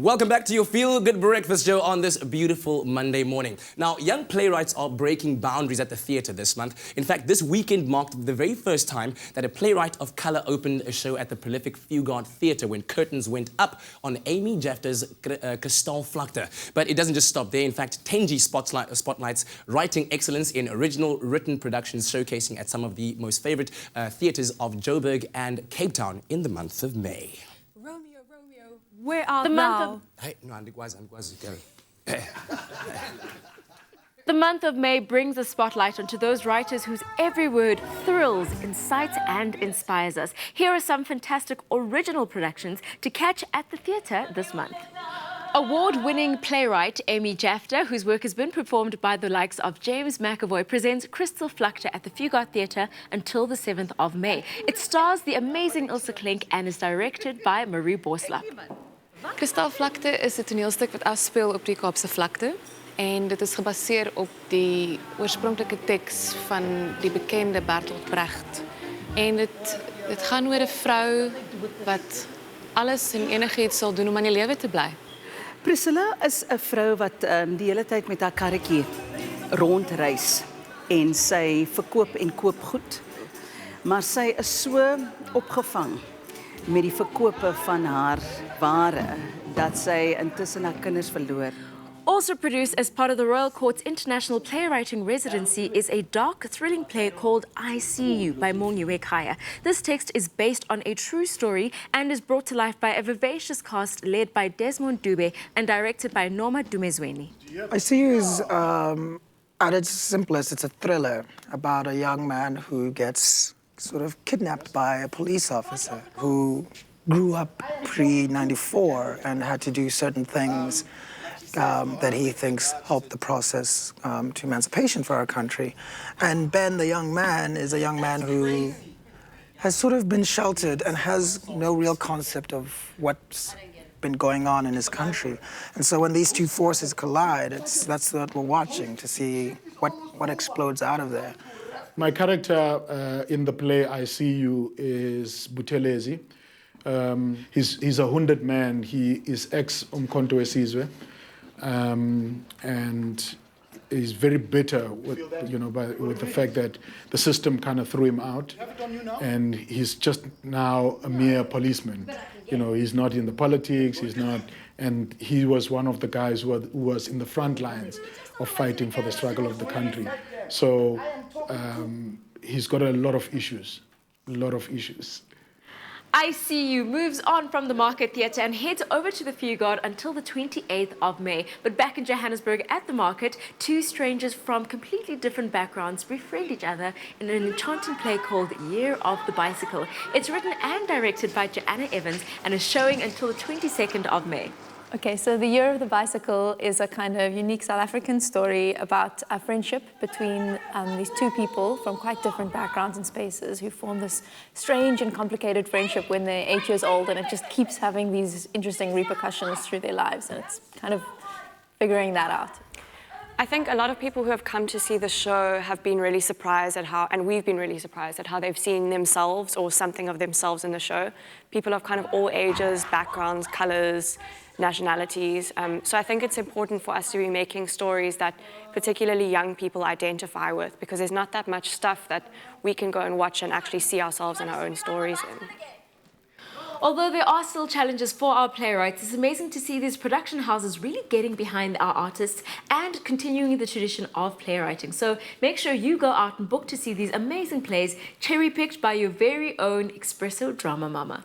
Welcome back to your Feel Good Breakfast Show on this beautiful Monday morning. Now, young playwrights are breaking boundaries at the theatre this month. In fact, this weekend marked the very first time that a playwright of colour opened a show at the prolific Fugard Theatre when curtains went up on Amy Jeptha's Kristalvlakte. But it doesn't just stop there. In fact, Thenji spotlights writing excellence in original written productions, showcasing at some of the most favourite theatres of Joburg and Cape Town in the month of May. Where art thou? Hey, no, go. The month of May brings a spotlight onto those writers whose every word thrills, incites and inspires us. Here are some fantastic original productions to catch at the theatre this month. Award-winning playwright Amy Jeptha, whose work has been performed by the likes of James McAvoy, presents Kristalvlakte at the Fugard Theatre until the 7th of May. It stars the amazing Ilse Klink and is directed by Marie Boslap. Kristalvlakte is 'n toneelstuk wat afspeel op die Kaapse vlakte en dit is gebaseer op die oorspronklike teks van die bekende Bertolt Brecht. En dit gaan oor 'n vrou wat alles en enigiets sal doen om aan die lewe te bly. Priscilla is 'n vrou wat die hele tyd met haar karretjie rondreis en sy verkoop en koop goed. Maar sy is so opgevang met die verkope van haar ware dat sy intussen haar kinders verloor. Also produced as part of the Royal Court's International Playwriting Residency is a dark, thrilling play called I See You by Monyiwe Khaya. This text is based on a true story and is brought to life by a vivacious cast led by Desmond Dube and directed by Norma Dumezweni. I See You is, at its simplest, it's a thriller about a young man who gets sort of kidnapped by a police officer who grew up pre-94 and had to do certain things that he thinks helped the process to emancipation for our country. And Ben, the young man, is a young man who has sort of been sheltered and has no real concept of what's been going on in his country. And so when these two forces collide, that's what we're watching, to see what explodes out of there. My character in the play I See You is Buthelezi. He's a wounded man. He is ex-Umkhonto weSizwe. And he's very bitter with the fact that the system kind of threw him out, and he's just now a mere policeman. He's not in the politics, he's not, and he was one of the guys who was in the front lines of fighting for the struggle of the country. So he's got a lot of issues. I See You moves on from the Market Theatre and heads over to the Fugard until the 28th of May. But back in Johannesburg at the Market, two strangers from completely different backgrounds befriend each other in an enchanting play called Year of the Bicycle. It's written and directed by Joanna Evans and is showing until the 22nd of May. Okay, so The Year of the Bicycle is a kind of unique South African story about a friendship between these two people from quite different backgrounds and spaces who form this strange and complicated friendship when they're 8 years old, and it just keeps having these interesting repercussions through their lives, and it's kind of figuring that out. I think a lot of people who have come to see the show have been really surprised at how, and we've been really surprised at how they've seen themselves or something of themselves in the show. People of kind of all ages, backgrounds, colors, nationalities. So I think it's important for us to be making stories that particularly young people identify with, because there's not that much stuff that we can go and watch and actually see ourselves in our own stories in. Although there are still challenges for our playwrights, it's amazing to see these production houses really getting behind our artists and continuing the tradition of playwriting. So make sure you go out and book to see these amazing plays cherry-picked by your very own Expresso drama mama.